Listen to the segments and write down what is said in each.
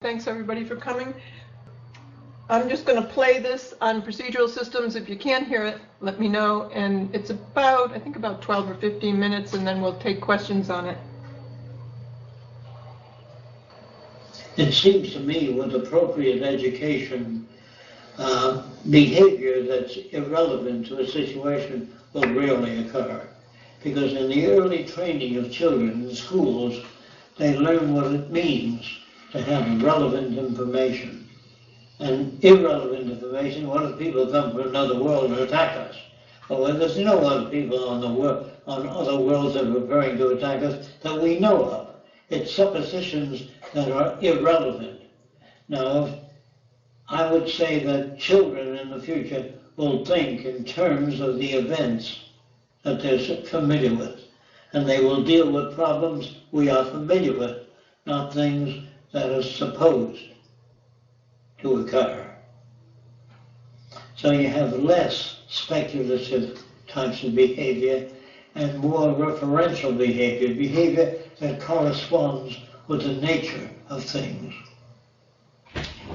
Thanks everybody for coming. I'm just going to play this on procedural systems. If you can't hear it, let me know. And it's about, I think about 12 or 15 minutes, and then we'll take questions on it. It seems to me with appropriate education, behavior that's irrelevant to a situation will rarely occur. Because in the early training of children in schools, they learn what it means to have relevant information. And irrelevant information, what if people come from another world and attack us? Well, there's no other people on other worlds that are preparing to attack us that we know of. It's suppositions that are irrelevant. Now, I would say that children in the future will think in terms of the events that they're familiar with. And they will deal with problems we are familiar with, not things that are supposed to occur. So you have less speculative types of behavior and more referential behavior, behavior that corresponds with the nature of things.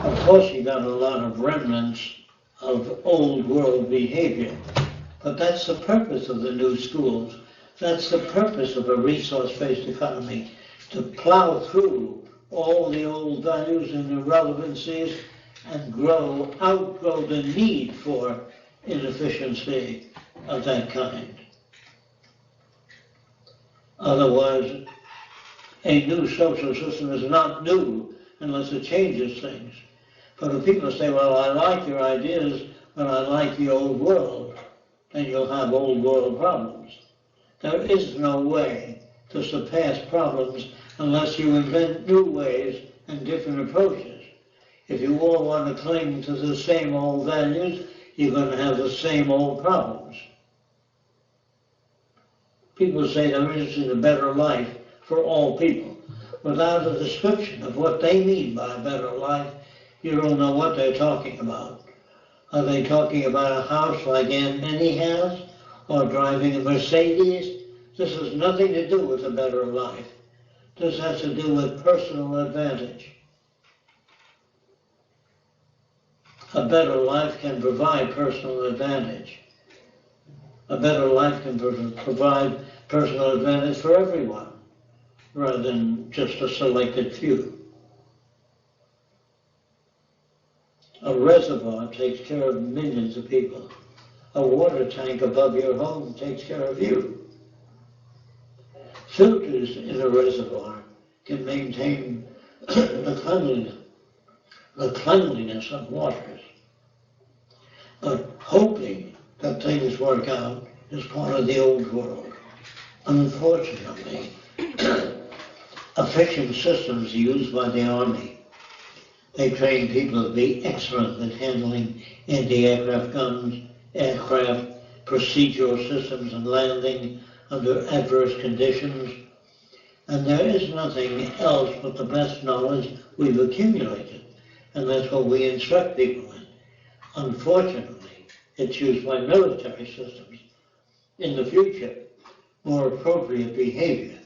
Of course, you got a lot of remnants of old world behavior, but that's the purpose of the new schools. That's the purpose of a resource-based economy, to plow through all the old values and irrelevancies and outgrow the need for inefficiency of that kind. Otherwise, a new social system is not new unless it changes things. But if people say, well, I like your ideas, but I like the old world, then you'll have old world problems. There is no way to surpass problems unless you invent new ways and different approaches. If you all want to cling to the same old values, you're going to have the same old problems. People say they're interested in a better life for all people. Without a description of what they mean by a better life, you don't know what they're talking about. Are they talking about a house like Aunt Minnie has, or driving a Mercedes? This has nothing to do with a better life. This has to do with personal advantage. A better life can provide personal advantage. A better life can provide personal advantage for everyone, rather than just a selected few. A reservoir takes care of millions of people. A water tank above your home takes care of you. Filters in a reservoir can maintain the cleanliness of waters. But hoping that things work out is part of the old world. Unfortunately, efficient systems used by the Army. They train people to be excellent at handling anti-aircraft guns, aircraft, procedural systems and landing under adverse conditions. And there is nothing else but the best knowledge we've accumulated. And that's what we instruct people in. Unfortunately, it's used by military systems. In the future, more appropriate behavior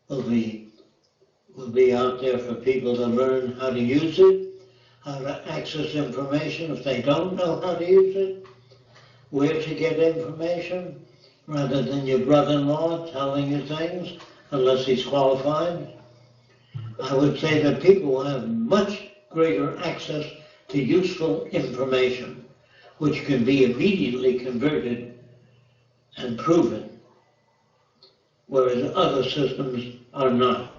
will be out there for people to learn how to use it, how to access information if they don't know how to use it, where to get information, rather than your brother-in-law telling you things, unless he's qualified. I would say that people will have much greater access to useful information, which can be immediately converted and proven, whereas other systems are not.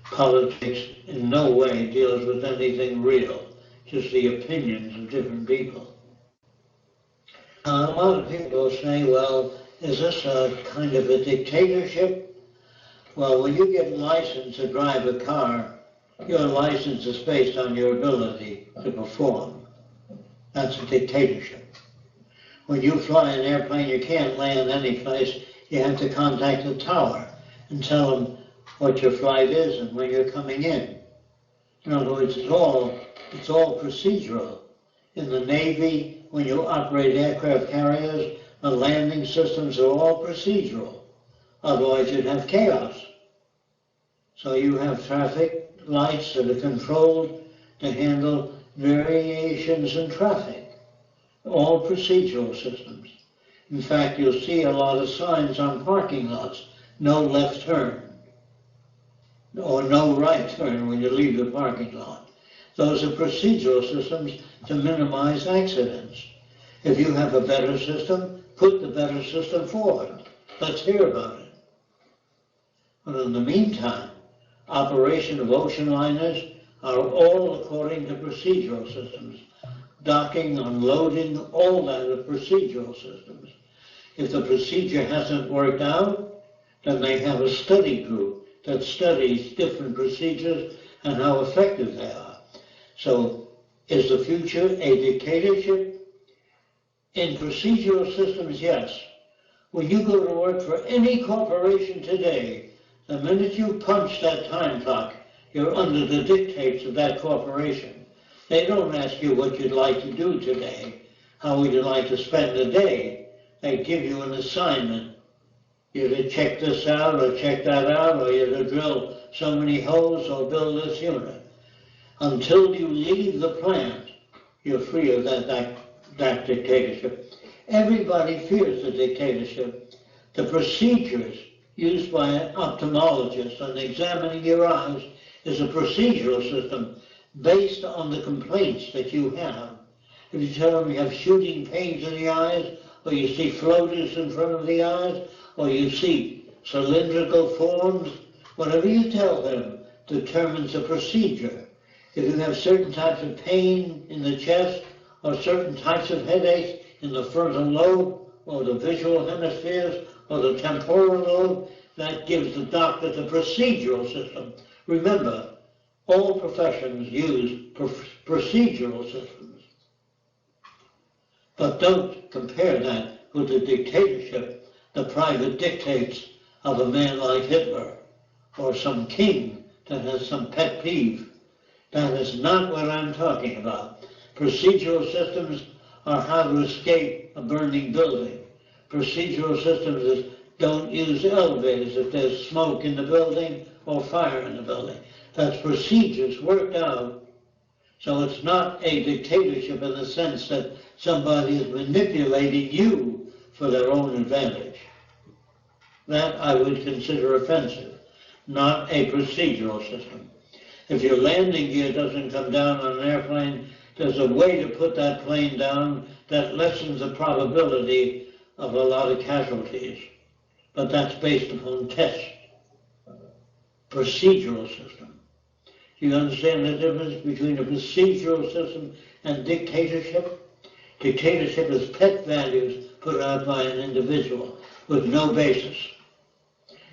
Politics in no way deals with anything real, just the opinions of different people. A lot of people say, well, is this a kind of a dictatorship? Well, when you get licensed to drive a car, your license is based on your ability to perform. That's a dictatorship. When you fly an airplane, you can't land any place. You have to contact the tower and tell them what your flight is and when you're coming in. In other words, it's all procedural. In the Navy, when you operate aircraft carriers, the landing systems are all procedural. Otherwise, you'd have chaos. So you have traffic lights that are controlled to handle variations in traffic. All procedural systems. In fact, you'll see a lot of signs on parking lots. No left turn. Or no right turn when you leave the parking lot. Those are procedural systems to minimize accidents. If you have a better system, put the better system forward. Let's hear about it. But in the meantime, operation of ocean liners are all according to procedural systems. Docking, unloading, all that are procedural systems. If the procedure hasn't worked out, then they have a study group that studies different procedures and how effective they are. So, is the future a dictatorship? In procedural systems, yes. When you go to work for any corporation today, the minute you punch that time clock, you're under the dictates of that corporation. They don't ask you what you'd like to do today, how would you like to spend the day. They give you an assignment. You're to check this out or check that out, or you're to drill so many holes or build this unit. Until you leave the plant, you're free of that dictatorship. Everybody fears the dictatorship. The procedures used by an ophthalmologist on examining your eyes is a procedural system based on the complaints that you have. If you tell them you have shooting pains in the eyes, or you see floaters in front of the eyes, or you see cylindrical forms, whatever you tell them determines the procedure. If you have certain types of pain in the chest, or certain types of headaches in the frontal lobe, or the visual hemispheres, or the temporal lobe, that gives the doctor the procedural system. Remember, all professions use procedural systems. But don't compare that with the dictatorship, the private dictates of a man like Hitler, or some king that has some pet peeve. That is not what I'm talking about. Procedural systems are how to escape a burning building. Procedural systems is don't use elevators if there's smoke in the building or fire in the building. That's procedures worked out. So it's not a dictatorship in the sense that somebody is manipulating you for their own advantage. That I would consider offensive, not a procedural system. If your landing gear doesn't come down on an airplane, there's a way to put that plane down that lessens the probability of a lot of casualties. But that's based upon tests. Procedural system. Do you understand the difference between a procedural system and dictatorship? Dictatorship is pet values put out by an individual with no basis.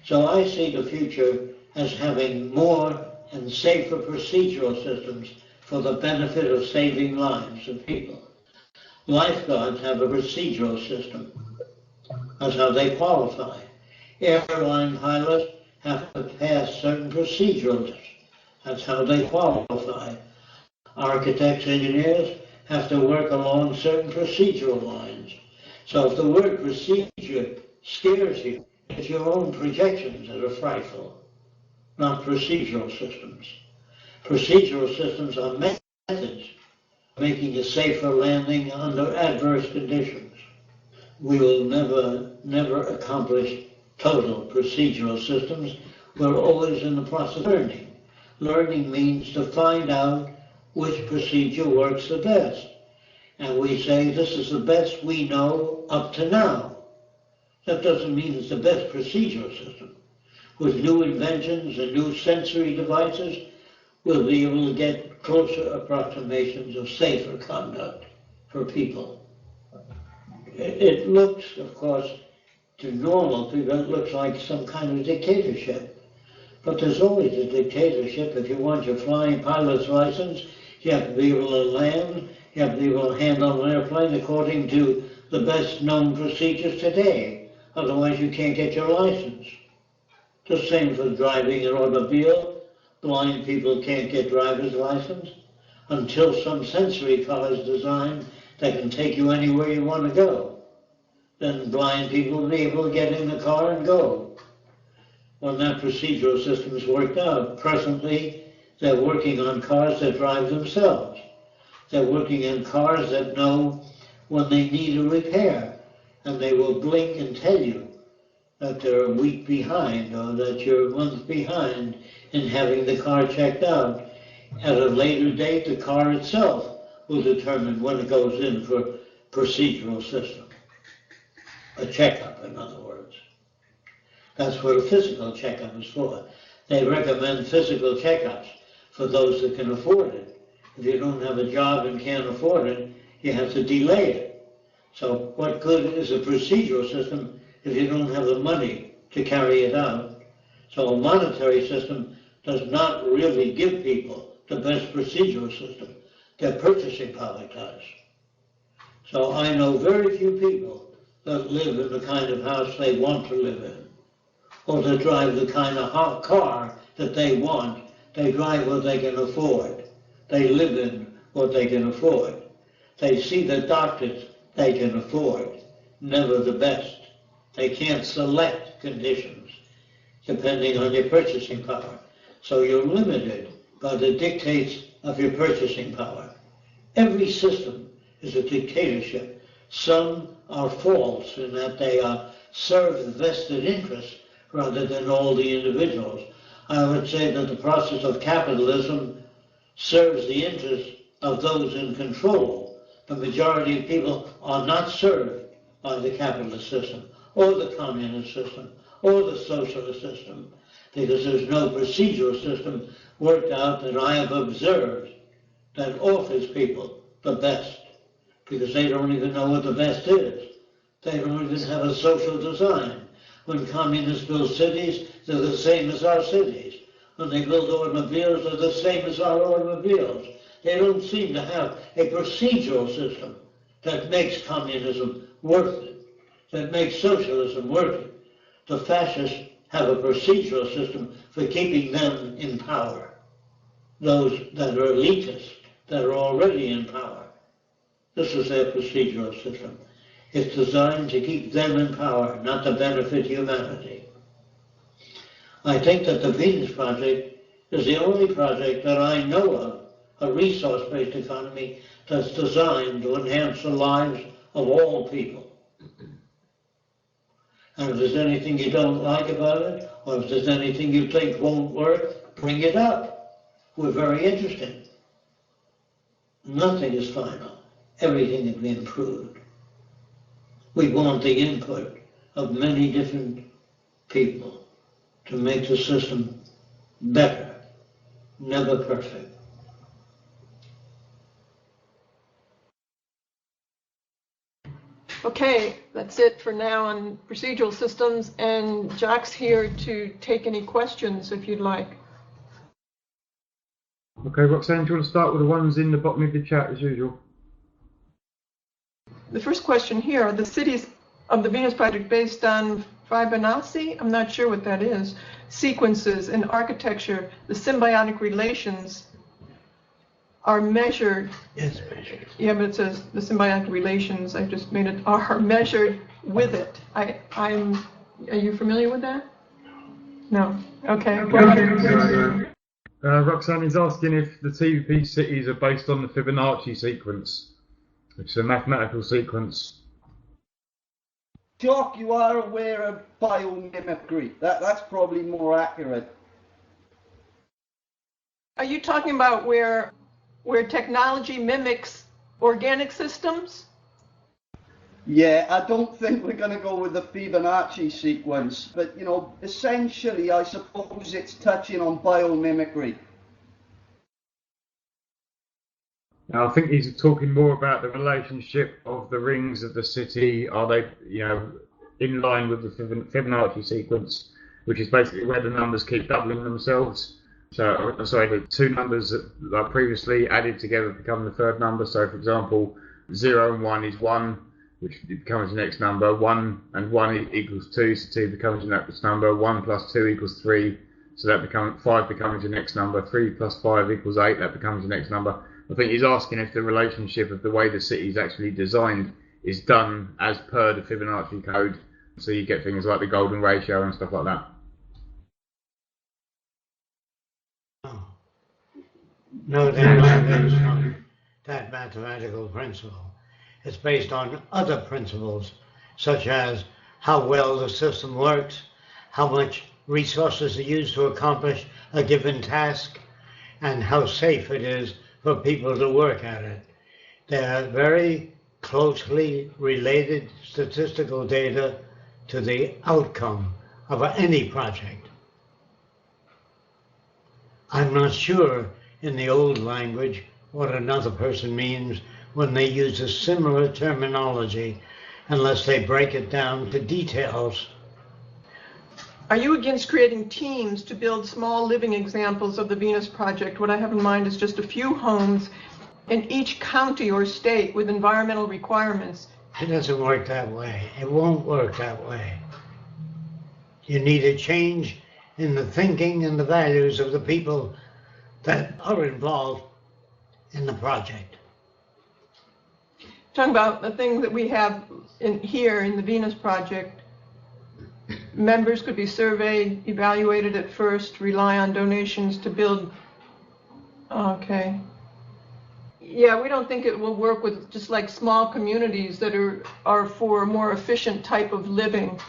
So I see the future as having more and safer procedural systems for the benefit of saving lives of people. Lifeguards have a procedural system. That's how they qualify. Airline pilots have to pass certain procedural tests. That's how they qualify. Architects, engineers have to work along certain procedural lines. So if the word procedure scares you, it's your own projections that are frightful, not procedural systems. Procedural systems are methods of making a safer landing under adverse conditions. We will never accomplish total procedural systems. We're always in the process of learning. Learning means to find out which procedure works the best. And we say this is the best we know up to now. That doesn't mean it's the best procedural system. With new inventions and new sensory devices, we'll be able to get closer approximations of safer conduct for people. It looks, of course, to normal people, it looks like some kind of dictatorship. But there's always a dictatorship. If you want your flying pilot's license, you have to be able to land, you have to be able to handle an airplane according to the best known procedures today. Otherwise you can't get your license. The same for driving an automobile. Blind people can't get driver's license until some sensory car is designed that can take you anywhere you want to go. Then blind people will be able to get in the car and go. When that procedural system is worked out, presently They're working on cars that drive themselves. They're working on cars that know when they need a repair, and they will blink and tell you that they're a week behind or that you're a month behind in having the car checked out. At a later date, the car itself will determine when it goes in for procedural system. A checkup, in other words. That's what a physical checkup is for. They recommend physical checkups for those that can afford it. If you don't have a job and can't afford it, you have to delay it. So what good is a procedural system if you don't have the money to carry it out? So a monetary system does not really give people the best procedural system. Their purchasing power does. So I know very few people that live in the kind of house they want to live in, or that drive the kind of car that they want. They drive what they can afford. They live in what they can afford. They see the doctors they can afford, never the best. They can't select conditions depending on your purchasing power. So you're limited by the dictates of your purchasing power. Every system is a dictatorship. Some are false in that they serve vested interests rather than all the individuals. I would say that the process of capitalism serves the interests of those in control. The majority of people are not served by the capitalist system, or the communist system, or the socialist system, because there's no procedural system worked out that I have observed that offers people the best, because they don't even know what the best is. They don't even have a social design. When communists build cities, they're the same as our cities. When they build automobiles, they're the same as our automobiles. They don't seem to have a procedural system that makes communism worth it, that makes socialism worth it. The fascists have a procedural system for keeping them in power. Those that are elitists, that are already in power. This is their procedural system. It's designed to keep them in power, not to benefit humanity. I think that the Venus Project is the only project that I know of, a resource-based economy that's designed to enhance the lives of all people. And if there's anything you don't like about it, or if there's anything you think won't work, bring it up. We're very interested. Nothing is final. Everything can be improved. We want the input of many different people to make the system better, never perfect. Okay, that's it for now on procedural systems, and Jack's here to take any questions if you'd like. Okay, Roxanne, do you want to start with the ones in the bottom of the chat as usual? The first question here, are the cities of the Venus Project based on Fibonacci? I'm not sure what that is. Sequences in architecture, the symbiotic relations are measured. Yes, measured. Yeah, but it says the symbiotic relations, I just made it, are measured with it. Are you familiar with that? No. Okay. Roxanne is asking if the TVP cities are based on the Fibonacci sequence, which is a mathematical sequence. Jock, you are aware of biomimicry. That's probably more accurate. Are you talking about where technology mimics organic systems? Yeah, I don't think we're going to go with the Fibonacci sequence, but you know, essentially, I suppose it's touching on biomimicry. Now, I think he's talking more about the relationship of the rings of the city. Are they, in line with the Fibonacci sequence, which is basically where the numbers keep doubling themselves? So, the two numbers that are previously added together become the third number. So, for example, 0 and 1 is 1, which becomes the next number. 1 and 1 equals 2, so 2 becomes the next number. 1 plus 2 equals 3, so that becomes 5 becomes the next number. 3 plus 5 equals 8, that becomes the next number. I think he's asking if the relationship of the way the city is actually designed is done as per the Fibonacci code, so you get things like the golden ratio and stuff like that. No, they're not based on that mathematical principle. It's based on other principles, such as how well the system works, how much resources are used to accomplish a given task, and how safe it is for people to work at it. They're very closely related statistical data to the outcome of any project. I'm not sure in the old language what another person means when they use a similar terminology, unless they break it down to details. Are you against creating teams to build small living examples of the Venus Project? What I have in mind is just a few homes in each county or state with environmental requirements. It doesn't work that way. It won't work that way. You need a change in the thinking and the values of the people that are involved in the project. Talking about the thing that we have here in the Venus Project, members could be surveyed, evaluated at first, rely on donations to build. Okay. Yeah, we don't think it will work with just like small communities that are for a more efficient type of living.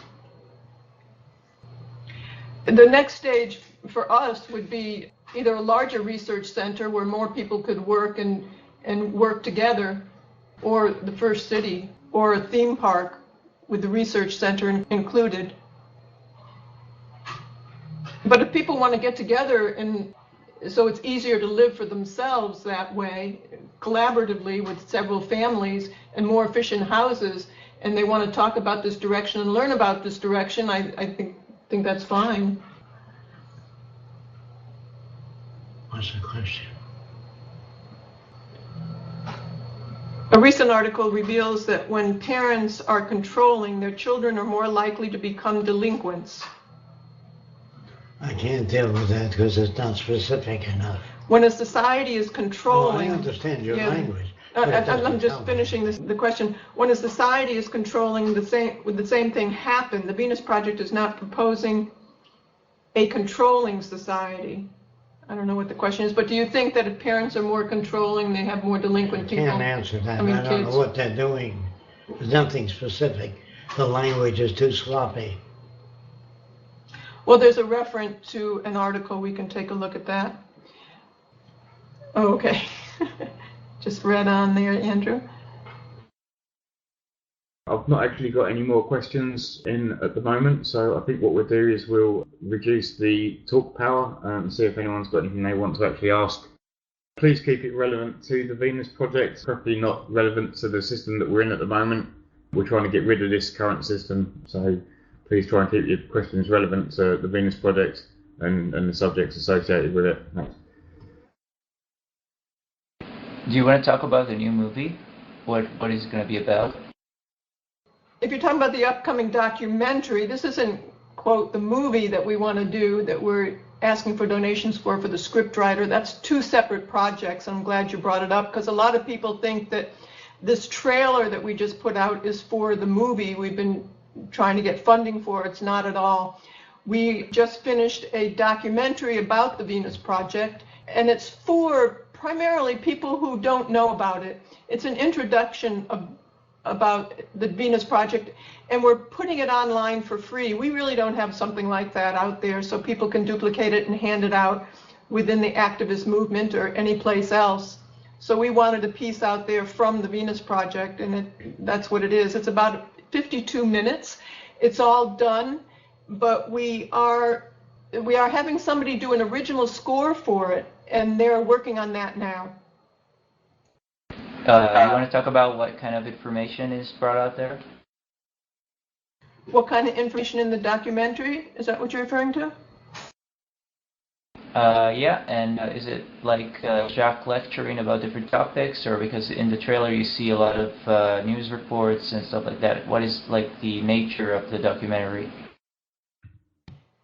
The next stage for us would be either a larger research center where more people could work and work together, or the first city, or a theme park with the research center included. But if people want to get together, and so it's easier to live for themselves that way, collaboratively with several families and more efficient houses, and they want to talk about this direction and learn about this direction, I think that's fine. What's the question? A recent article reveals that when parents are controlling, their children are more likely to become delinquents. I can't deal with that because it's not specific enough. When a society is controlling... I understand your language. I'm just finishing the question. When a society is controlling, the same thing happen. The Venus Project is not proposing a controlling society. I don't know what the question is, but do you think that if parents are more controlling, they have more delinquent people? I can't answer that. I don't kids. know what they're doing. There's nothing specific. The language is too sloppy. Well, there's a reference to an article. We can take a look at that. Oh, okay. Just read on there, Andrew. I've not actually got any more questions in at the moment, so I think what we'll do is we'll reduce the talk power and see if anyone's got anything they want to actually ask. Please keep it relevant to the Venus Project, preferably not relevant to the system that we're in at the moment. We're trying to get rid of this current system, so please try and keep your questions relevant to the Venus Project and the subjects associated with it. Thanks. Do you want to talk about the new movie? What is it going to be about? If you're talking about the upcoming documentary, this isn't, quote, the movie that we want to do, that we're asking for donations for the scriptwriter. That's two separate projects. I'm glad you brought it up, because a lot of people think that this trailer that we just put out is for the movie we've been trying to get funding for. It's not at all. We just finished a documentary about the Venus Project, and it's for primarily people who don't know about it. It's an introduction about the Venus Project, and we're putting it online for free. We really don't have something like that out there, so people can duplicate it and hand it out within the activist movement or any place else. So we wanted a piece out there from the Venus Project, and that's what it is. It's about 52 minutes. It's all done, but we are having somebody do an original score for it, and they're working on that now. You want to talk about what kind of information is brought out there? What kind of information in the documentary? Is that what you're referring to? Yeah, and is it like Jacques lecturing about different topics, or because in the trailer you see a lot of news reports and stuff like that? What is like the nature of the documentary?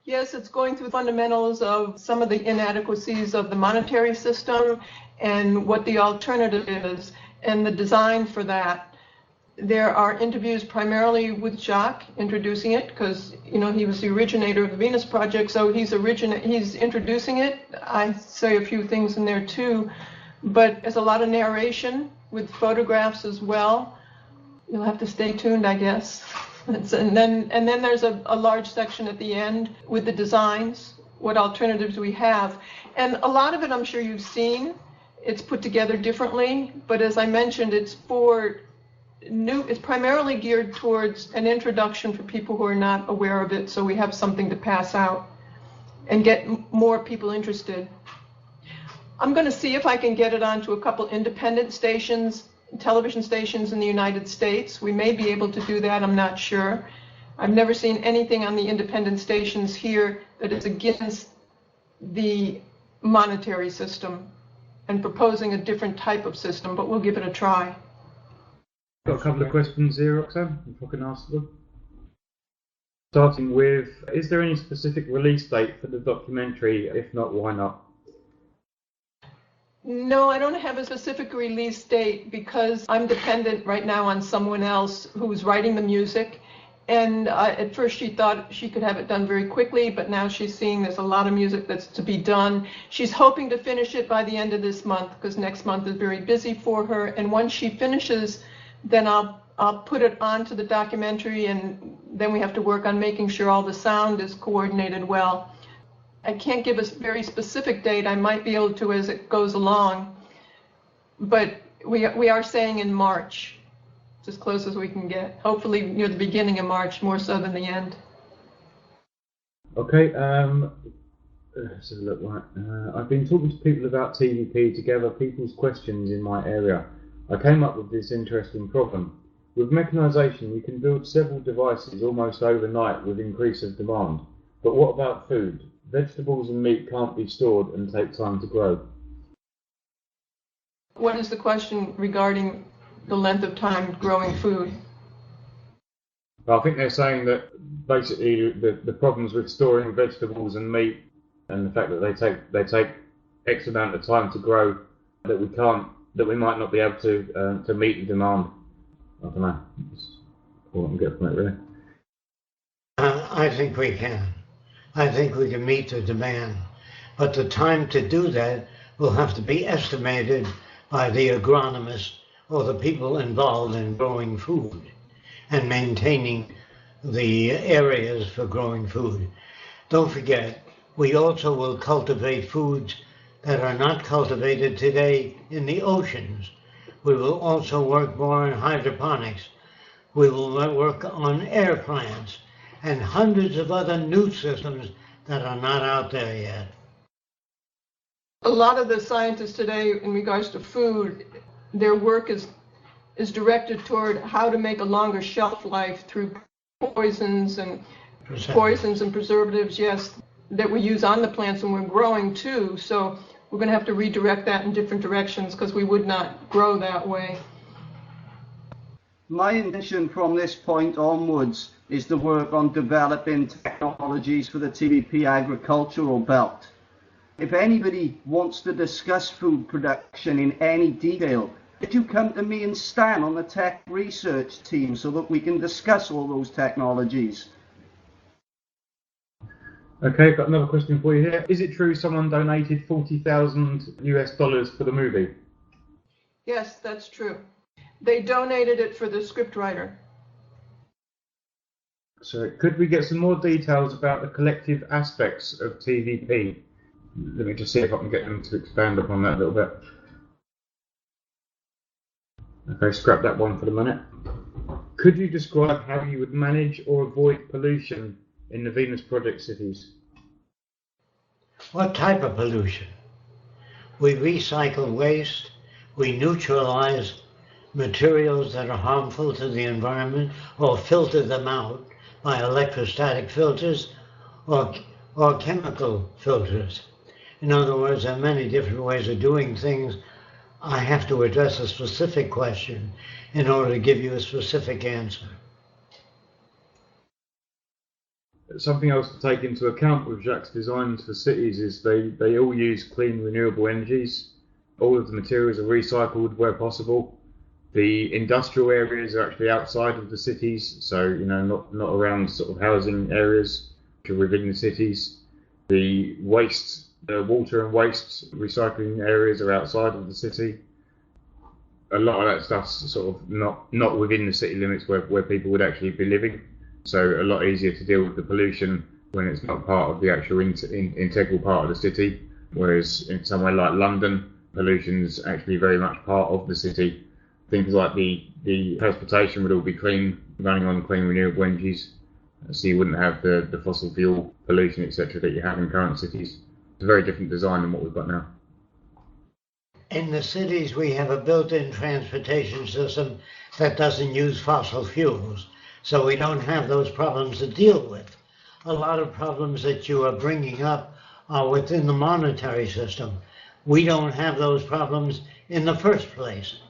Yes, it's going through fundamentals of some of the inadequacies of the monetary system and what the alternative is and the design for that. There are interviews primarily with Jacques introducing it because, he was the originator of the Venus Project, so he's introducing it. I say a few things in there too, but there's a lot of narration with photographs as well. You'll have to stay tuned, I guess. And then there's a large section at the end with the designs, what alternatives we have. And a lot of it I'm sure you've seen. It's put together differently, but as I mentioned, it's primarily geared towards an introduction for people who are not aware of it, so we have something to pass out and get more people interested. I'm going to see if I can get it onto a couple independent stations, television stations in the United States. We may be able to do that, I'm not sure. I've never seen anything on the independent stations here that is against the monetary system and proposing a different type of system, but we'll give it a try. Got a couple of questions here, Roxanne, if I can ask them. Starting with, is there any specific release date for the documentary? If not, why not? No, I don't have a specific release date because I'm dependent right now on someone else who's writing the music. And at first she thought she could have it done very quickly, but now she's seeing there's a lot of music that's to be done. She's hoping to finish it by the end of this month because next month is very busy for her. And once she finishes, then I'll put it onto the documentary, and then we have to work on making sure all the sound is coordinated well. I can't give a very specific date. I might be able to as it goes along, but we are saying in March. It's as close as we can get. Hopefully near the beginning of March, more so than the end. Okay, let's have a look. Right. I've been talking to people about TVP to gather people's questions in my area. I came up with this interesting problem. With mechanisation, you can build several devices almost overnight with increase of demand. But what about food? Vegetables and meat can't be stored and take time to grow. What is the question regarding the length of time growing food? I think they're saying that basically the problems with storing vegetables and meat and the fact that they take X amount of time to grow that we might not be able to meet the demand. I don't know. That's all I can get from it, really. I think we can. I think we can meet the demand. But the time to do that will have to be estimated by the agronomists or the people involved in growing food and maintaining the areas for growing food. Don't forget, we also will cultivate foods that are not cultivated today in the oceans. We will also work more in hydroponics. We will work on air plants and hundreds of other new systems that are not out there yet. A lot of the scientists today, in regards to food, their work is directed toward how to make a longer shelf life through poisons and preservatives, yes, that we use on the plants when we're growing too. So we're going to have to redirect that in different directions because we would not grow that way. My intention from this point onwards is to work on developing technologies for the TVP agricultural belt. If anybody wants to discuss food production in any detail, could you come to me and Stan on the tech research team so that we can discuss all those technologies? Okay, got another question for you here. Is it true someone donated $40,000 for the movie? Yes, that's true. They donated it for the scriptwriter. So could we get some more details about the collective aspects of TVP? Let me just see if I can get them to expand upon that a little bit. Okay, scrap that one for the minute. Could you describe how you would manage or avoid pollution in the Venus Project cities? What type of pollution? We recycle waste, we neutralize materials that are harmful to the environment or filter them out by electrostatic filters or chemical filters. In other words, there are many different ways of doing things. I have to address a specific question in order to give you a specific answer. Something else to take into account with Jacques' designs for cities is they all use clean renewable energies. All of the materials are recycled where possible. The industrial areas are actually outside of the cities, so not around sort of housing areas, which are within the cities. The water and waste recycling areas are outside of the city. A lot of that stuff's sort of not within the city limits where people would actually be living, so a lot easier to deal with the pollution when it's not part of the actual integral part of the city. Whereas in somewhere like London, pollution's actually very much part of the city. Things like the transportation would all be clean, running on clean renewable energies, so you wouldn't have the fossil fuel pollution, etc., that you have in current cities. It's a very different design than what we've got now. In the cities, we have a built-in transportation system that doesn't use fossil fuels, so we don't have those problems to deal with. A lot of problems that you are bringing up are within the monetary system. We don't have those problems in the first place.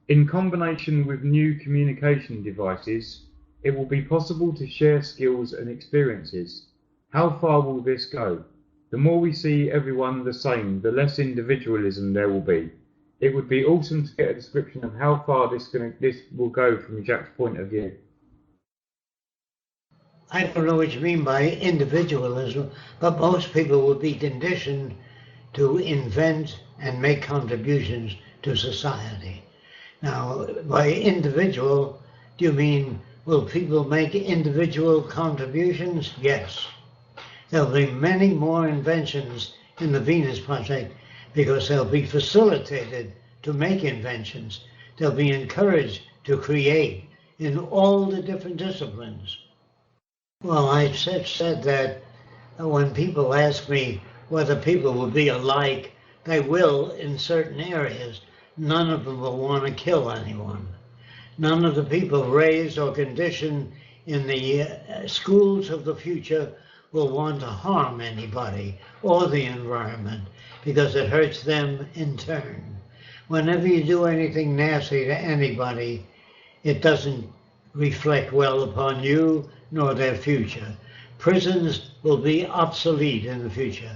In combination with new communication devices, it will be possible to share skills and experiences. How far will this go? The more we see everyone the same, the less individualism there will be. It would be awesome to get a description of how far this will go from Jacques' point of view. I don't know what you mean by individualism, but most people would be conditioned to invent and make contributions to society. Now, by individual, do you mean will people make individual contributions? Yes. There'll be many more inventions in the Venus Project because they'll be facilitated to make inventions. They'll be encouraged to create in all the different disciplines. Well, I said that when people ask me whether people will be alike, they will in certain areas. None of them will want to kill anyone. None of the people raised or conditioned in the schools of the future will want to harm anybody or the environment because it hurts them in turn. Whenever you do anything nasty to anybody, it doesn't reflect well upon you nor their future. Prisons will be obsolete in the future.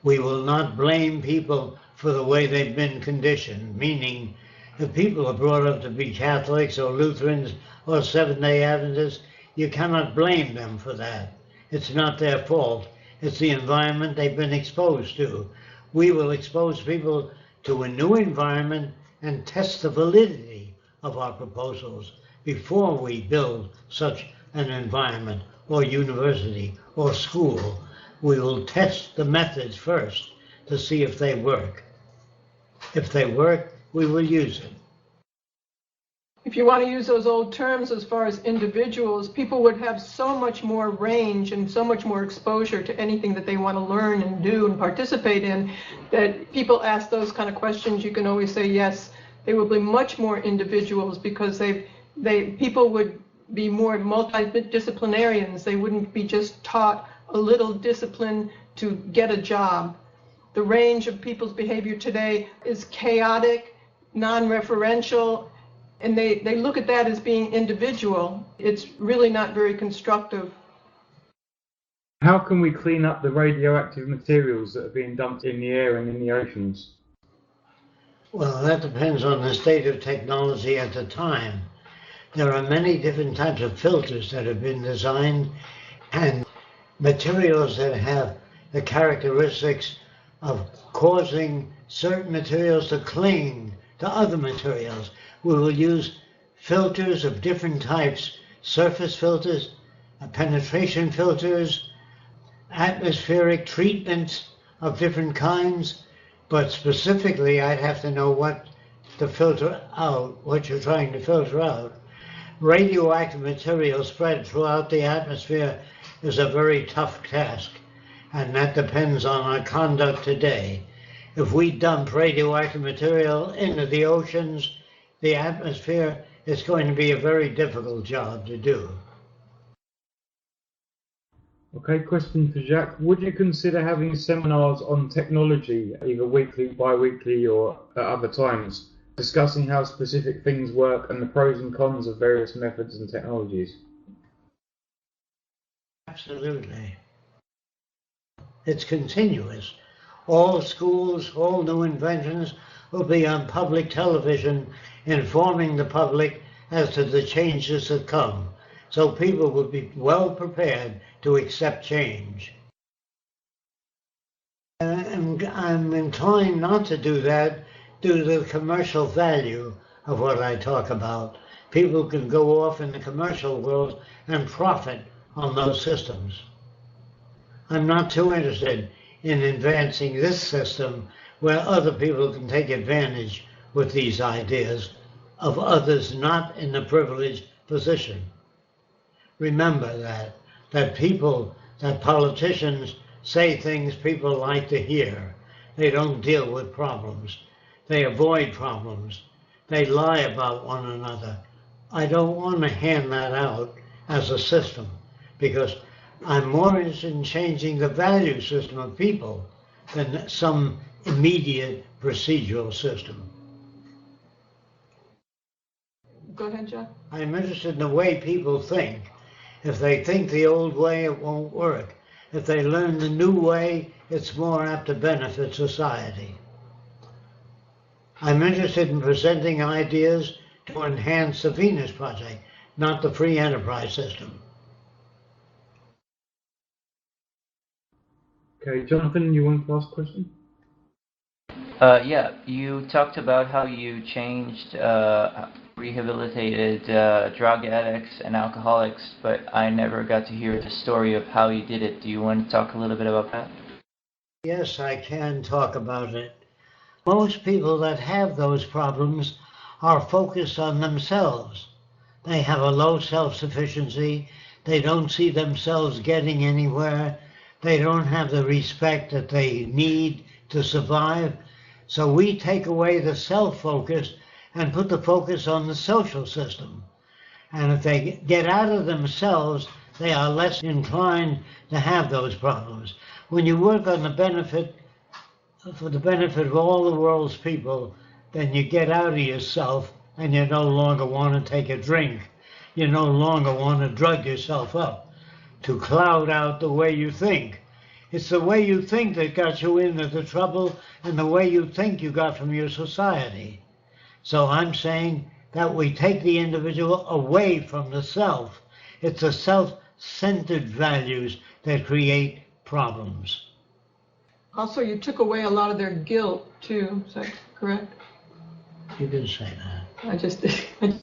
We will not blame people for the way they've been conditioned, meaning if people are brought up to be Catholics or Lutherans or Seventh-day Adventists, you cannot blame them for that. It's not their fault. It's the environment they've been exposed to. We will expose people to a new environment and test the validity of our proposals before we build such an environment or university or school. We will test the methods first to see if they work. If they work, we will use it. If you want to use those old terms as far as individuals, people would have so much more range and so much more exposure to anything that they want to learn and do and participate in, that people ask those kind of questions, you can always say yes. They will be much more individuals because people would be more multidisciplinarians. They wouldn't be just taught a little discipline to get a job. The range of people's behavior today is chaotic, non-referential, and they look at that as being individual. It's really not very constructive. How can we clean up the radioactive materials that are being dumped in the air and in the oceans? Well, that depends on the state of technology at the time. There are many different types of filters that have been designed, and materials that have the characteristics of causing certain materials to cling to other materials. We will use filters of different types, surface filters, penetration filters, atmospheric treatments of different kinds, but specifically I'd have to know what to filter out, what you're trying to filter out. Radioactive material spread throughout the atmosphere is a very tough task, and that depends on our conduct today. If we dump radioactive material into the oceans, the atmosphere, it's going to be a very difficult job to do. Okay, question for Jacques. Would you consider having seminars on technology, either weekly, bi-weekly, or at other times, discussing how specific things work and the pros and cons of various methods and technologies? Absolutely. It's continuous. All schools, all new inventions will be on public television informing the public as to the changes that come. So people will be well prepared to accept change. I'm inclined not to do that due to the commercial value of what I talk about. People can go off in the commercial world and profit on those systems. I'm not too interested in advancing this system where other people can take advantage with these ideas of others not in a privileged position. Remember that politicians say things people like to hear. They don't deal with problems. They avoid problems. They lie about one another. I don't want to hand that out as a system because I'm more interested in changing the value system of people than some immediate procedural system. Go ahead, John. I'm interested in the way people think. If they think the old way, it won't work. If they learn the new way, it's more apt to benefit society. I'm interested in presenting ideas to enhance the Venus Project, not the free enterprise system. Okay, Jonathan, you want to ask a question? Yeah, you talked about how you changed, rehabilitated drug addicts and alcoholics, but I never got to hear the story of how you did it. Do you want to talk a little bit about that? Yes, I can talk about it. Most people that have those problems are focused on themselves. They have a low self-sufficiency. They don't see themselves getting anywhere. They don't have the respect that they need to survive. So we take away the self-focus and put the focus on the social system. And if they get out of themselves, they are less inclined to have those problems. When you work on the benefit, for the benefit of all the world's people, then you get out of yourself and you no longer want to take a drink. You no longer want to drug yourself up to cloud out the way you think. It's the way you think that got you into the trouble and the way you think you got from your society. So I'm saying that we take the individual away from the self. It's the self-centered values that create problems. Also, you took away a lot of their guilt, too. Is that correct? You didn't say that. I just did. Can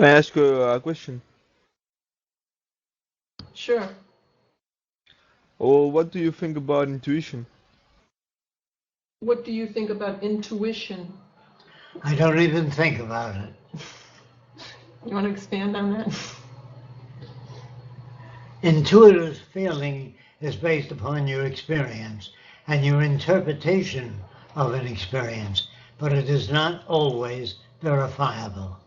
I ask you a question? Sure. Or what do you think about intuition? What do you think about intuition? I don't even think about it. You want to expand on that? Intuitive feeling is based upon your experience and your interpretation of an experience, but it is not always verifiable.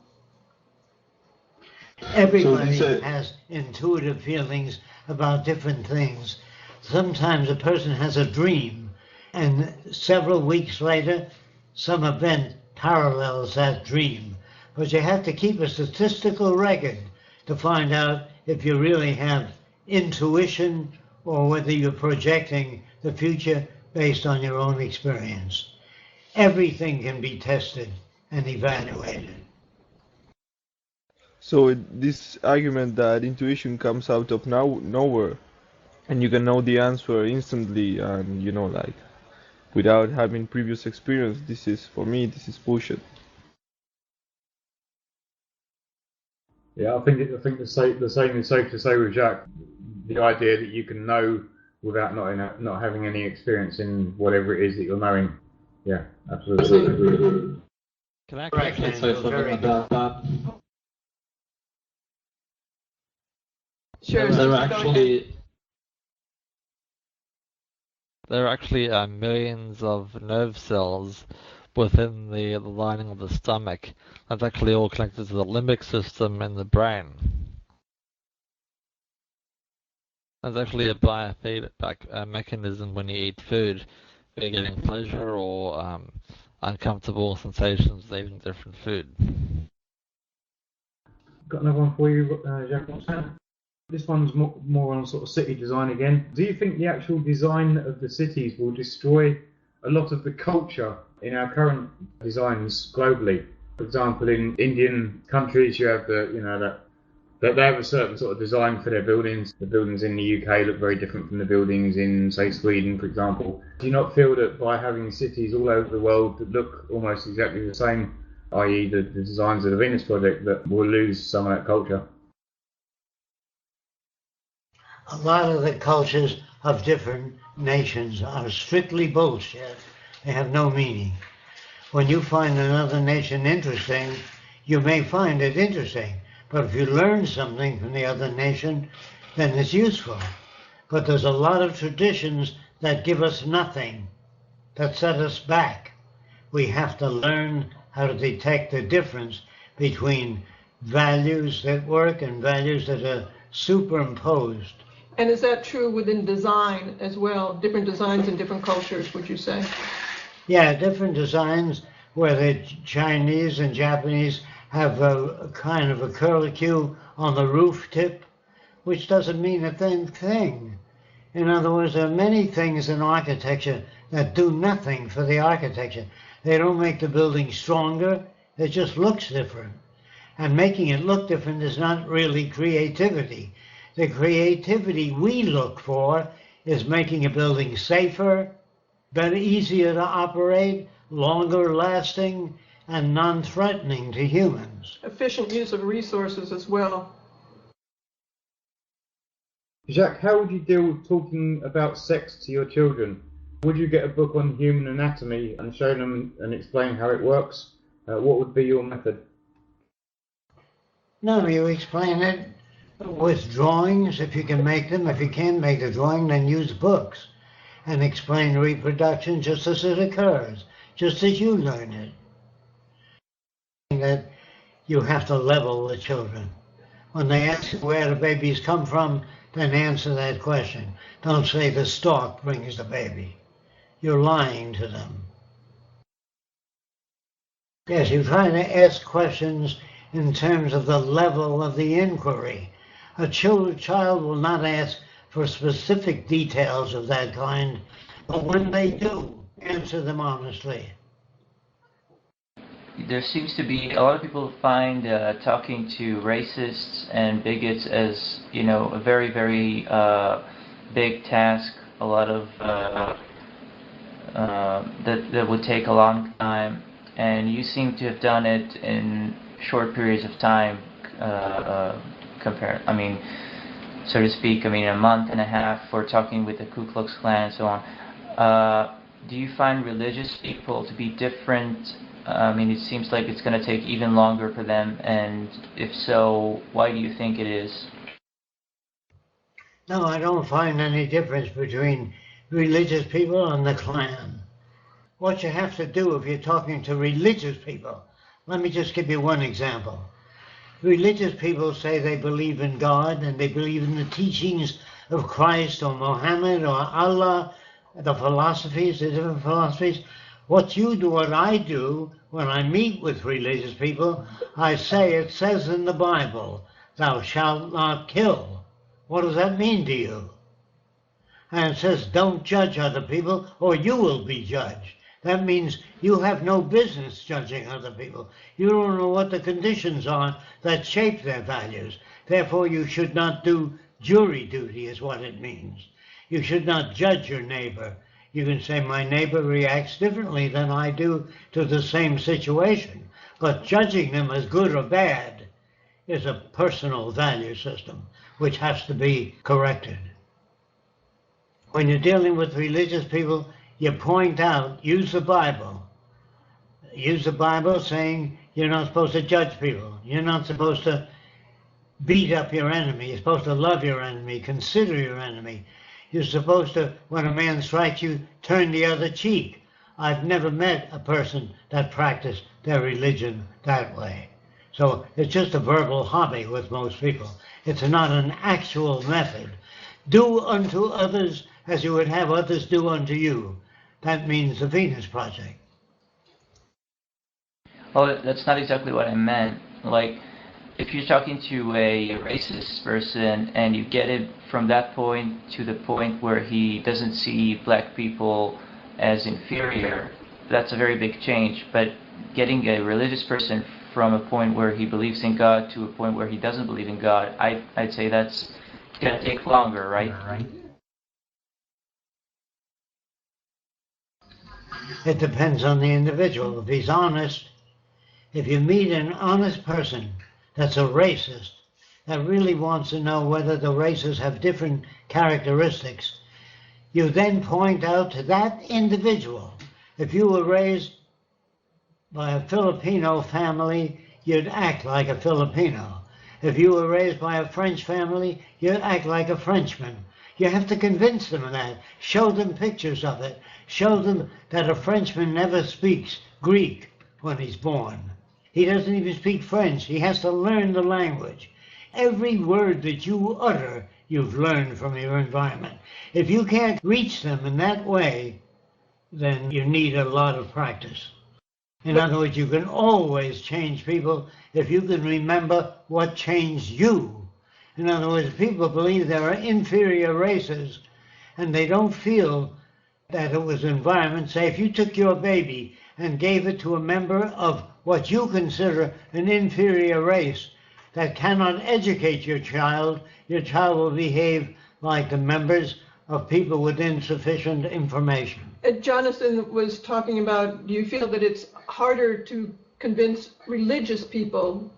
Everybody has intuitive feelings about different things. Sometimes a person has a dream, and several weeks later, some event parallels that dream. But you have to keep a statistical record to find out if you really have intuition or whether you're projecting the future based on your own experience. Everything can be tested and evaluated. So this argument that intuition comes out of nowhere and you can know the answer instantly and like without having previous experience, for me this is bullshit. Yeah, I think the same is safe to say with Jacques. The idea that you can know without not having any experience in whatever it is that you're knowing. Yeah, absolutely. Can I quickly say something about that? Sure. There are actually millions of nerve cells within the lining of the stomach. That's actually all connected to the limbic system in the brain. There's actually a biofeedback mechanism when you eat food. You're getting pleasure or uncomfortable sensations eating different food. Got another one for you, Jacques? This one's more on sort of city design again. Do you think the actual design of the cities will destroy a lot of the culture in our current designs globally? For example, in Indian countries, you have that they have a certain sort of design for their buildings. The buildings in the UK look very different from the buildings in, say, Sweden, for example. Do you not feel that by having cities all over the world that look almost exactly the same, i.e. the designs of the Venus Project, that we'll lose some of that culture? A lot of the cultures of different nations are strictly bullshit. They have no meaning. When you find another nation interesting, you may find it interesting. But if you learn something from the other nation, then it's useful. But there's a lot of traditions that give us nothing, that set us back. We have to learn how to detect the difference between values that work and values that are superimposed. And is that true within design as well? Different designs in different cultures, would you say? Yeah, different designs where the Chinese and Japanese have a kind of a curlicue on the roof tip, which doesn't mean a thing. In other words, there are many things in architecture that do nothing for the architecture. They don't make the building stronger, it just looks different. And making it look different is not really creativity. The creativity we look for is making a building safer, better, easier to operate, longer lasting, and non-threatening to humans. Efficient use of resources as well. Jacques, how would you deal with talking about sex to your children? Would you get a book on human anatomy and show them and explain how it works? What would be your method? No, you explain it with drawings, if you can make them. If you can't make the drawing, then use books and explain reproduction just as it occurs, just as you learn it. That you have to level the children. When they ask where the babies come from, then answer that question. Don't say the stork brings the baby. You're lying to them. Yes, you try to ask questions in terms of the level of the inquiry. A child will not ask for specific details of that kind, but when they do, answer them honestly. There seems to be a lot of people find talking to racists and bigots as, a very, very big task. A lot of that would take a long time, and you seem to have done it in short periods of time. So to speak. A month and a half for talking with the Ku Klux Klan and so on. Do you find religious people to be different? It seems like it's going to take even longer for them, and if so, why do you think it is? No, I don't find any difference between religious people and the Klan. What you have to do if you're talking to religious people, let me just give you one example. Religious people say they believe in God and they believe in the teachings of Christ or Muhammad or Allah, the philosophies, the different philosophies. What I do when I meet with religious people, I say it says in the Bible, thou shalt not kill. What does that mean to you? And it says don't judge other people or you will be judged. That means you have no business judging other people. You don't know what the conditions are that shape their values. Therefore, you should not do jury duty is what it means. You should not judge your neighbor. You can say, my neighbor reacts differently than I do to the same situation. But judging them as good or bad is a personal value system, which has to be corrected. When you're dealing with religious people, you point out, use the Bible. Use the Bible saying you're not supposed to judge people. You're not supposed to beat up your enemy. You're supposed to love your enemy, consider your enemy. You're supposed to, when a man strikes you, turn the other cheek. I've never met a person that practiced their religion that way. So it's just a verbal hobby with most people. It's not an actual method. Do unto others as you would have others do unto you. That means the Venus Project. Well, that's not exactly what I meant. Like, if you're talking to a racist person and you get it from that point to the point where he doesn't see black people as inferior, that's a very big change. But getting a religious person from a point where he believes in God to a point where he doesn't believe in God, I'd say that's going to take longer, right? It depends on the individual. If he's honest, if you meet an honest person that's a racist, that really wants to know whether the races have different characteristics, you then point out to that individual. If you were raised by a Filipino family, you'd act like a Filipino. If you were raised by a French family, you'd act like a Frenchman. You have to convince them of that. Show them pictures of it. Show them that a Frenchman never speaks Greek when he's born. He doesn't even speak French. He has to learn the language. Every word that you utter, you've learned from your environment. If you can't reach them in that way, then you need a lot of practice. In other words, you can always change people if you can remember what changed you. In other words, people believe there are inferior races and they don't feel that it was environment. Say, if you took your baby and gave it to a member of what you consider an inferior race that cannot educate your child will behave like the members of people with insufficient information. Jonathan was talking about, do you feel that it's harder to convince religious people?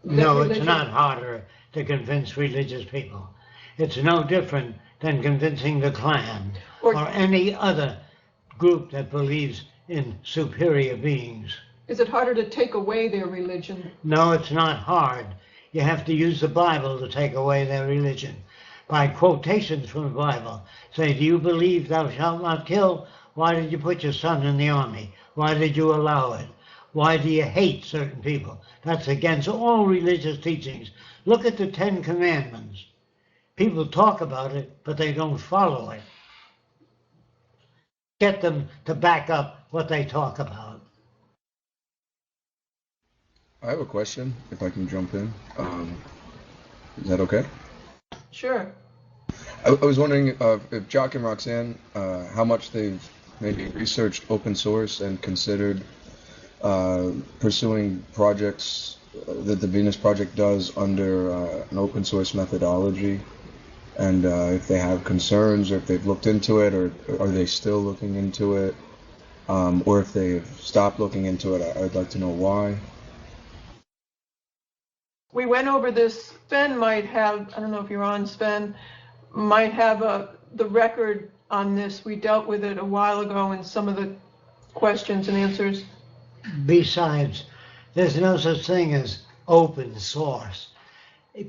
No, it's not harder to convince religious people. It's no different than convincing the Klan or any other group that believes in superior beings. Is it harder to take away their religion? No, it's not hard. You have to use the Bible to take away their religion. By quotations from the Bible. Say, do you believe thou shalt not kill? Why did you put your son in the army? Why did you allow it? Why do you hate certain people? That's against all religious teachings. Look at the Ten Commandments. People talk about it, but they don't follow it. Get them to back up what they talk about. I have a question, if I can jump in. Is that okay? Sure. I was wondering if Jock and Roxanne, how much they've maybe researched open source and considered pursuing projects that the Venus Project does under an open source methodology, and if they have concerns, or if they've looked into it, or are they still looking into it, or if they've stopped looking into it. I'd like to know why. We went over this. Sven might have, I don't know if you're on, Sven, might have the record on this. We dealt with it a while ago in some of the questions and answers. Besides, there's no such thing as open source.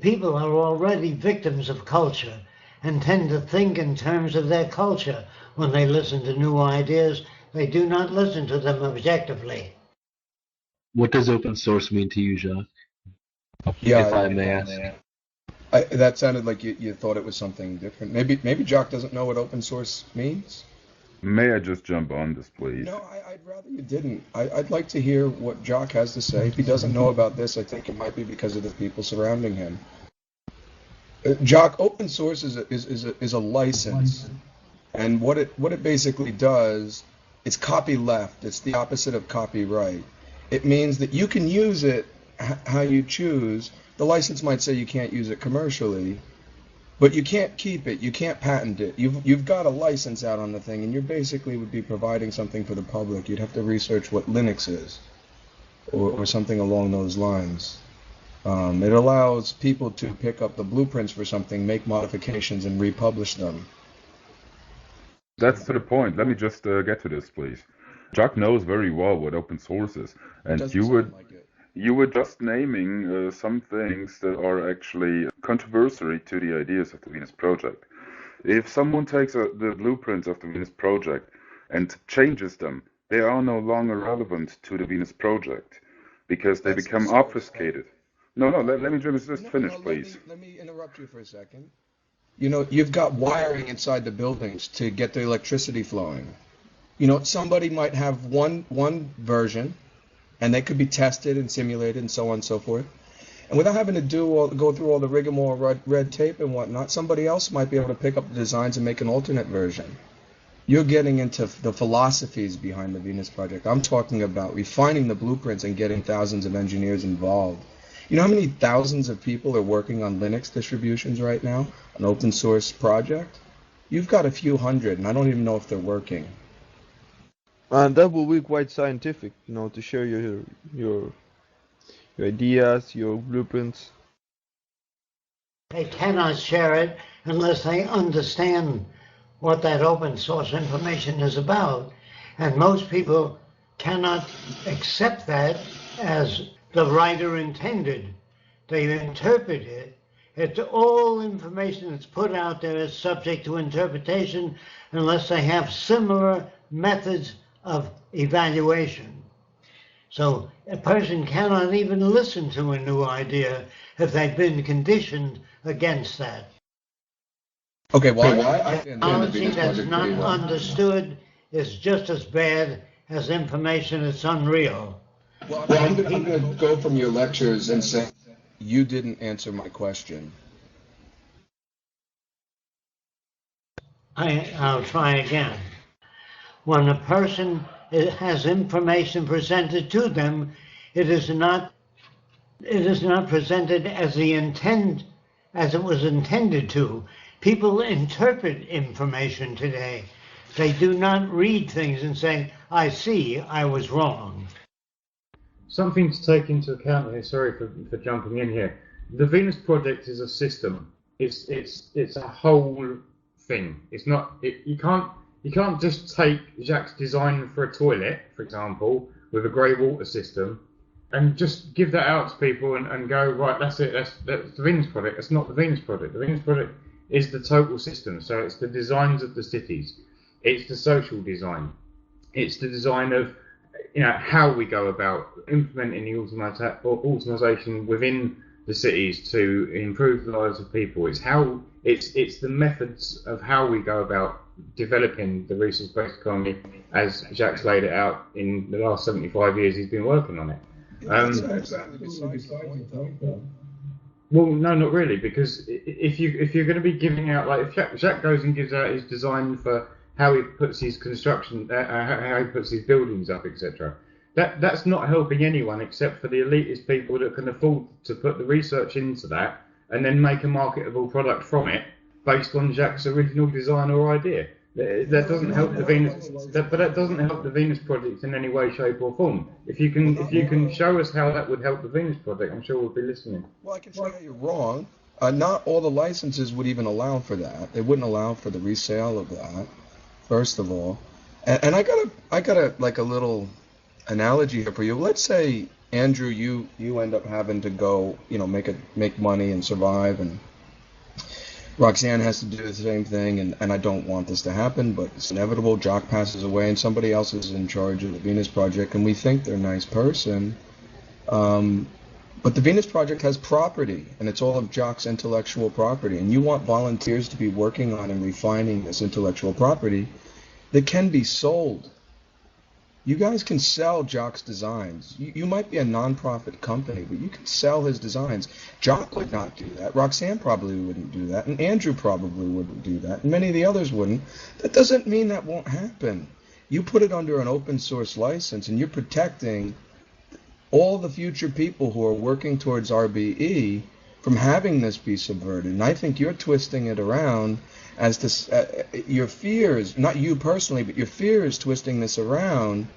People are already victims of culture and tend to think in terms of their culture. When they listen to new ideas, they do not listen to them objectively. What does open source mean to you, Jacques? Yeah, if I may ask. That sounded like you thought it was something different. Maybe Jock doesn't know what open source means? May I just jump on this, please? No, I'd rather you didn't. I'd like to hear what Jock has to say. If he doesn't know about this, I think it might be because of the people surrounding him. Jock, open source is a license, and what it basically does, it's copyleft. It's the opposite of copyright. It means that you can use it how you choose. The license might say you can't use it commercially, but you can't keep it. You can't patent it. You've got a license out on the thing, and you basically would be providing something for the public. You'd have to research what Linux is, or something along those lines. It allows people to pick up the blueprints for something, make modifications, and republish them. That's to the point. Let me just get to this, please. Jack knows very well what open source is, and you were just naming some things that are actually controversial to the ideas of the Venus Project. If someone takes the blueprints of the Venus Project and changes them, they are no longer relevant to the Venus Project because they become obfuscated. No, let me just finish, please. Let me interrupt you for a second. You know, you've got wiring inside the buildings to get the electricity flowing. You know, somebody might have one version, and they could be tested and simulated and so on and so forth. And without having to go through all the rigmarole, red tape and whatnot, somebody else might be able to pick up the designs and make an alternate version. You're getting into the philosophies behind the Venus Project. I'm talking about refining the blueprints and getting thousands of engineers involved. You know how many thousands of people are working on Linux distributions right now, an open source project? You've got a few hundred, and I don't even know if they're working. And that will be quite scientific, you know, to share your ideas, your blueprints. They cannot share it unless they understand what that open source information is about. And most people cannot accept that as the writer intended. They interpret it. It's all information that's put out there is subject to interpretation unless they have similar methods of evaluation. So a person cannot even listen to a new idea if they've been conditioned against that. Okay, well, I Technology that's not understood is just as bad as information that's unreal. Well, I'm going to go from your lectures and say, you didn't answer my question. I'll try again. When a person has information presented to them, it is not presented as it was intended to. People interpret information today. They do not read things and say, I see, I was wrong. Something to take into account here, sorry for jumping in here. The Venus Project is a system. It's a whole thing. It's not, you can't just take Jacques' design for a toilet, for example, with a grey water system, and just give that out to people and go, right, that's it, that's the Venus Project. That's not the Venus Project. The Venus Project is the total system. So it's the designs of the cities. It's the social design. It's the design of, you know, how we go about implementing the automation within the cities to improve the lives of people. It's the methods of how we go about developing the resource-based economy as Jacques laid it out in the last 75 years he's been working on it. Well, no, not really, because if you're going to be giving out, like if Jacques goes and gives out his design for how he puts his construction, how he puts his buildings up, etc. That's not helping anyone except for the elitist people that can afford to put the research into that and then make a marketable product from it based on Jacques' original design or idea. That doesn't help the Venus, but that doesn't help the Venus Project in any way, shape, or form. If you can show us how that would help the Venus Project, I'm sure we'll be listening. Well, I can tell you you're wrong. Not all the licenses would even allow for that. They wouldn't allow for the resale of that. First of all, and I got a like a little analogy here for you. Let's say, Andrew, you end up having to go, you know, make money and survive, and Roxanne has to do the same thing, and I don't want this to happen, but it's inevitable. Jacques passes away, and somebody else is in charge of the Venus Project, and we think they're a nice person. But the Venus Project has property, and it's all of Jacques' intellectual property, and you want volunteers to be working on and refining this intellectual property that can be sold. You guys can sell Jacques' designs. You might be a non-profit company, but you can sell his designs. Jacques would not do that. Roxanne probably wouldn't do that, and Andrew probably wouldn't do that, and many of the others wouldn't. That doesn't mean that won't happen. You put it under an open source license, and you're protecting all the future people who are working towards RBE from having this be subverted. And I think you're twisting it around as to your fears, not you personally, but your fears twisting this around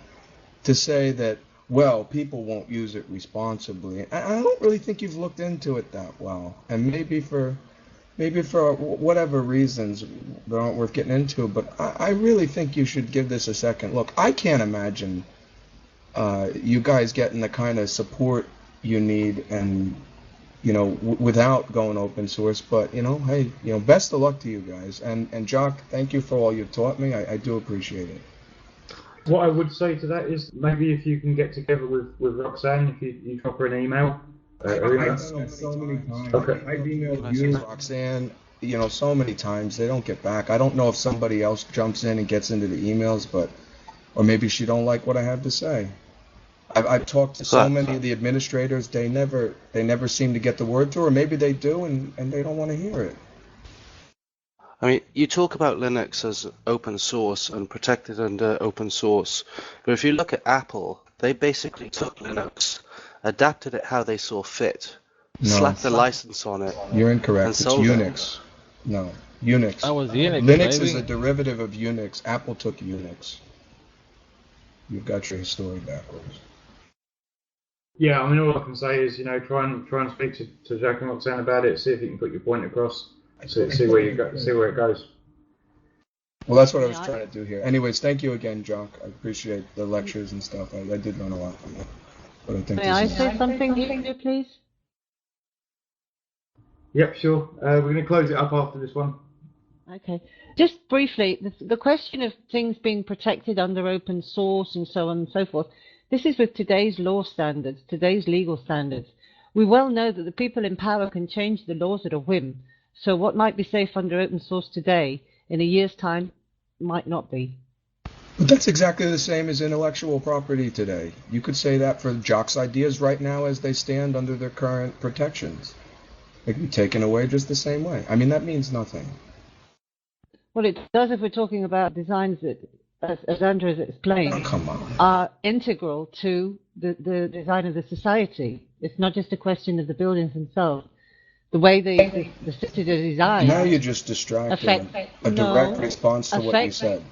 to say that, well, people won't use it responsibly. I don't really think you've looked into it that well. And maybe for whatever reasons that aren't worth getting into, but I really think you should give this a second look. I can't imagine you guys getting the kind of support you need, and without going open source. But hey, best of luck to you guys. And Jacques, thank you for all you've taught me. I do appreciate it. What I would say to that is maybe if you can get together with Roxanne, if you drop her an email. I've done so many times. Okay. I've emailed you, Roxanne, so many times. They don't get back. I don't know if somebody else jumps in and gets into the emails, or maybe she don't like what I have to say. I've talked to so many of the administrators. They never seem to get the word through, or maybe they do, and they don't want to hear it. I mean, you talk about Linux as open source and protected under open source, but if you look at Apple, they basically took Linux, adapted it how they saw fit, slapped a license on it. You're incorrect. It's Unix. No, Unix. That was Unix. Linux baby. is a derivative of Unix. Apple took Unix. You've got your story backwards. Yeah, I mean, all I can say is, try and speak to Jack and Roxanne about it. See if you can put your point across. See where you go. See where it goes. Well, that's what I was trying to do here. Anyways, thank you again, Jock. I appreciate the lectures and stuff. I did learn a lot from you. But I think May I say something here, please? Yep, sure. We're going to close it up after this one. Okay. Just briefly, the question of things being protected under open source and so on and so forth, this is with today's law standards, today's legal standards. We well know that the people in power can change the laws at a whim. So what might be safe under open source today, in a year's time, might not be. But that's exactly the same as intellectual property today. You could say that for Jock's ideas right now as they stand under their current protections. They can be taken away just the same way. I mean, that means nothing. Well, it does if we're talking about designs that, as Andrew has explained, are integral to the design of the society. It's not just a question of the buildings themselves. The way the cities are designed. Now you're just distracting a direct response to what you said.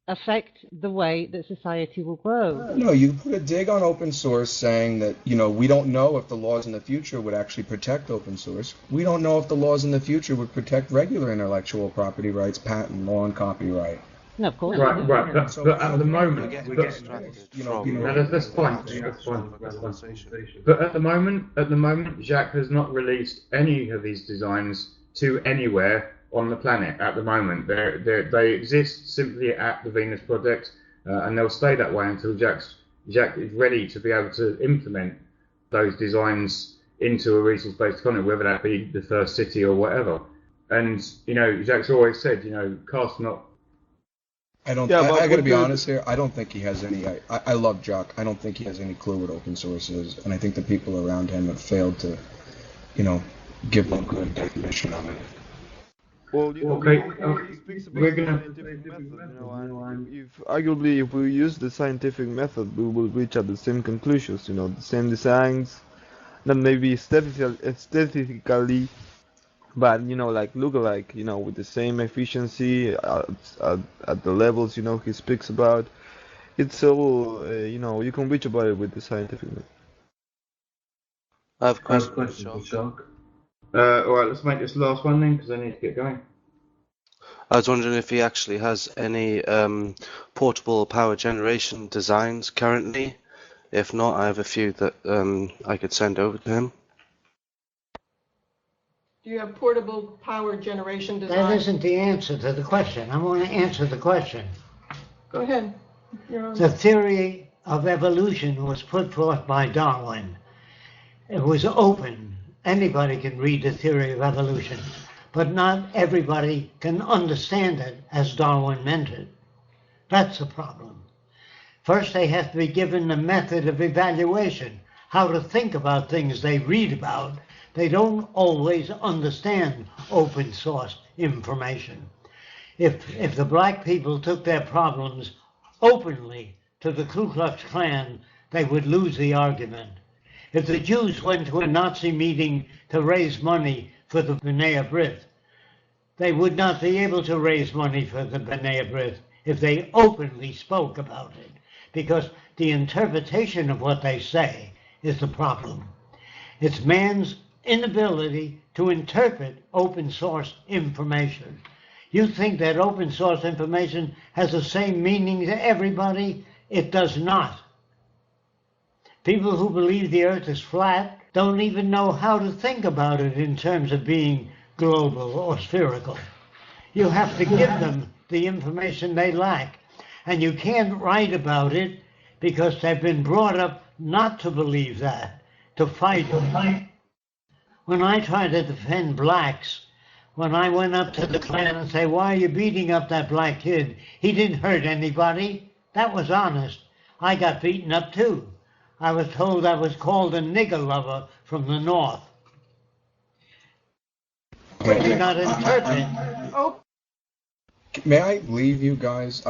Affect the way that society will grow. No, you put a dig on open source saying that, we don't know if the laws in the future would actually protect open source. We don't know if the laws in the future would protect regular intellectual property rights, patent law, and copyright. No, of course. Right. But at the moment, that's fine. But at the moment, Jacques has not released any of his designs to anywhere on the planet. At the moment, they exist simply at the Venus Project, and they'll stay that way until Jacques is ready to be able to implement those designs into a resource-based economy, whether that be the first city or whatever. And Jacques always said, cast not. I got to be honest here. I don't think he has any. I love Jock. I don't think he has any clue what open source is, and I think the people around him have failed to, give him a good definition of it. Well, we're gonna. Arguably, if we use the scientific method, we will reach at the same conclusions. The same designs, not maybe aesthetically. But look-alike, with the same efficiency at the levels he speaks about, it's all you can reach about it with the scientific method. I have a question, Jock. All right, let's make this last one then, because I need to get going. I was wondering if he actually has any portable power generation designs currently. If not, I have a few that I could send over to him. Do you have portable power generation design? That isn't the answer to the question. I want to answer the question. Go ahead. The theory of evolution was put forth by Darwin. It was open. Anybody can read the theory of evolution, but not everybody can understand it as Darwin meant it. That's the problem. First, they have to be given the method of evaluation, how to think about things they read about. They don't always understand open source information. If the black people took their problems openly to the Ku Klux Klan, they would lose the argument. If the Jews went to a Nazi meeting to raise money for the B'nai B'rith, they would not be able to raise money for the B'nai B'rith if they openly spoke about it, because the interpretation of what they say is the problem. It's man's inability to interpret open source information. You think that open source information has the same meaning to everybody? It does not. People who believe the earth is flat don't even know how to think about it in terms of being global or spherical. You have to give them the information they lack. And you can't write about it because they've been brought up not to believe that, to fight it. When I tried to defend blacks, when I went up to the Klan and say, why are you beating up that black kid? He didn't hurt anybody. That was honest. I got beaten up too. I was told I was called a nigger lover from the north. But do not interpret. Oh, May I leave you guys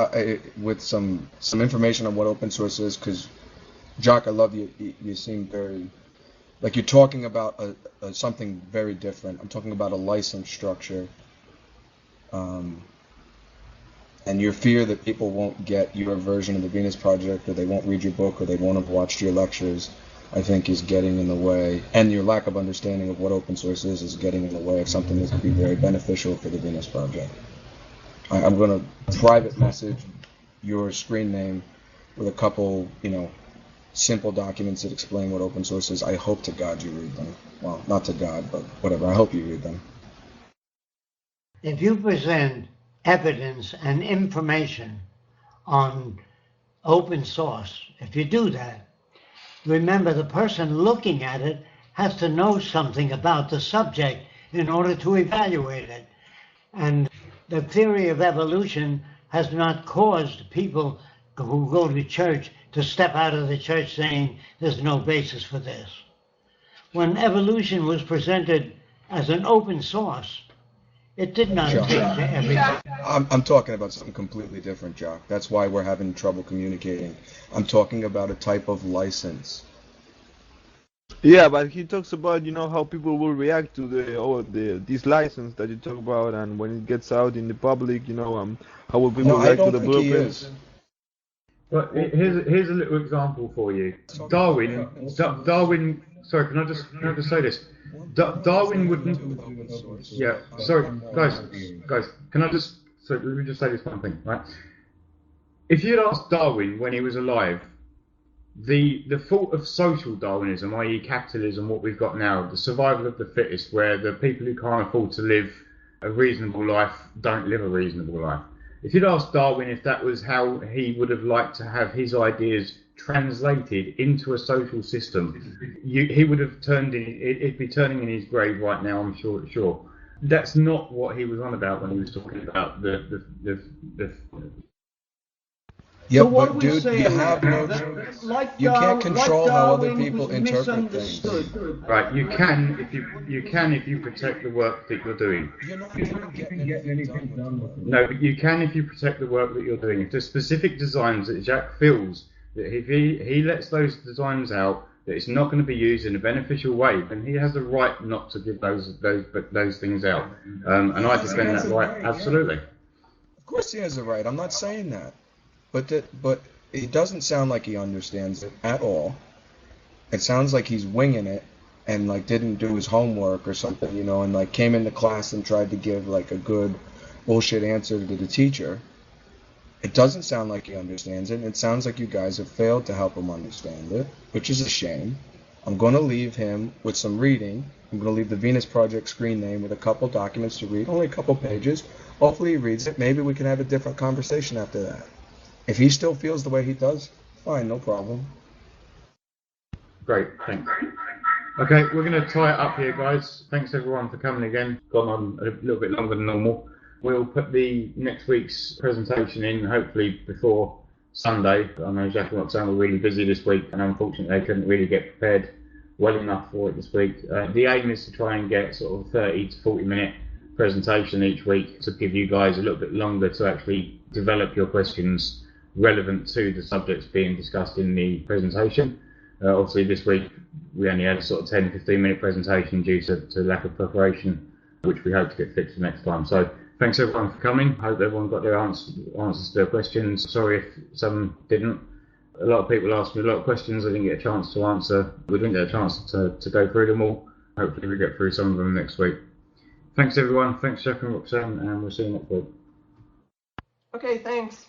with some information on what open source is? Because, Jock, I love you. You seem very, like you're talking about something very different. I'm talking about a license structure. And your fear that people won't get your version of the Venus Project, or they won't read your book, or they won't have watched your lectures, I think is getting in the way. And your lack of understanding of what open source is getting in the way of something that could be very beneficial for the Venus Project. I'm going to private message your screen name with a couple, simple documents that explain what open source is. I hope to God you read them. Well, not to God, but whatever. I hope you read them. If you present evidence and information on open source, if you do that, remember the person looking at it has to know something about the subject in order to evaluate it. And the theory of evolution has not caused people who go to church to step out of the church saying there's no basis for this. When evolution was presented as an open source, it did not take to everything. I'm talking about something completely different, Jock. That's why we're having trouble communicating. I'm talking about a type of license. Yeah, but he talks about, how people will react to this license that you talk about, and when it gets out in the public, how will people react to the blueprints. Well, here's a little example for you. Darwin. Sorry, can I just say this? Darwin wouldn't. Yeah. Sorry, guys. Can I just? Sorry, let me just say this one thing, right? If you'd asked Darwin when he was alive, the thought of social Darwinism, i.e. capitalism, what we've got now, the survival of the fittest, where the people who can't afford to live a reasonable life don't live a reasonable life. If you'd asked Darwin if that was how he would have liked to have his ideas translated into a social system, he would have it'd be turning in his grave right now, I'm sure. That's not what he was on about when he was talking about the Yeah, so what but are we dude, saying? you have no. You can't control how other people interpret things. Right, you can if you protect the work that you're doing. You're not getting anything done. No, but you can if you protect the work that you're doing. If there's specific designs that Jacques feels that if he lets those designs out, that it's not going to be used in a beneficial way, then he has the right not to give those things out. And I defend that right, absolutely. Of course he has the right. I'm not saying that. But it doesn't sound like he understands it at all. It sounds like he's winging it and didn't do his homework or something, and came into class and tried to give a good bullshit answer to the teacher. It doesn't sound like he understands it. It sounds like you guys have failed to help him understand it, which is a shame. I'm going to leave him with some reading. I'm going to leave the Venus Project screen name with a couple documents to read, only a couple pages. Hopefully he reads it. Maybe we can have a different conversation after that. If he still feels the way he does, fine, no problem. Great, thanks. Okay, we're going to tie it up here, guys. Thanks everyone for coming again. Gone on a little bit longer than normal. We'll put the next week's presentation in, hopefully before Sunday. I know Jack and Roxanne were really busy this week, and unfortunately they couldn't really get prepared well enough for it this week. The aim is to try and get sort of 30 to 40 minute presentation each week to give you guys a little bit longer to actually develop your questions relevant to the subjects being discussed in the presentation. Obviously this week we only had a sort of 10-15 minute presentation due to lack of preparation, which we hope to get fixed next time. So thanks everyone for coming. Hope everyone got their answers to their questions. Sorry if some didn't. A lot of people asked me a lot of questions I didn't get a chance to answer. We didn't get a chance to go through them all. Hopefully we get through some of them next week. Thanks everyone. Thanks Jack and Roxanne, and we'll see you next week. okay, thanks.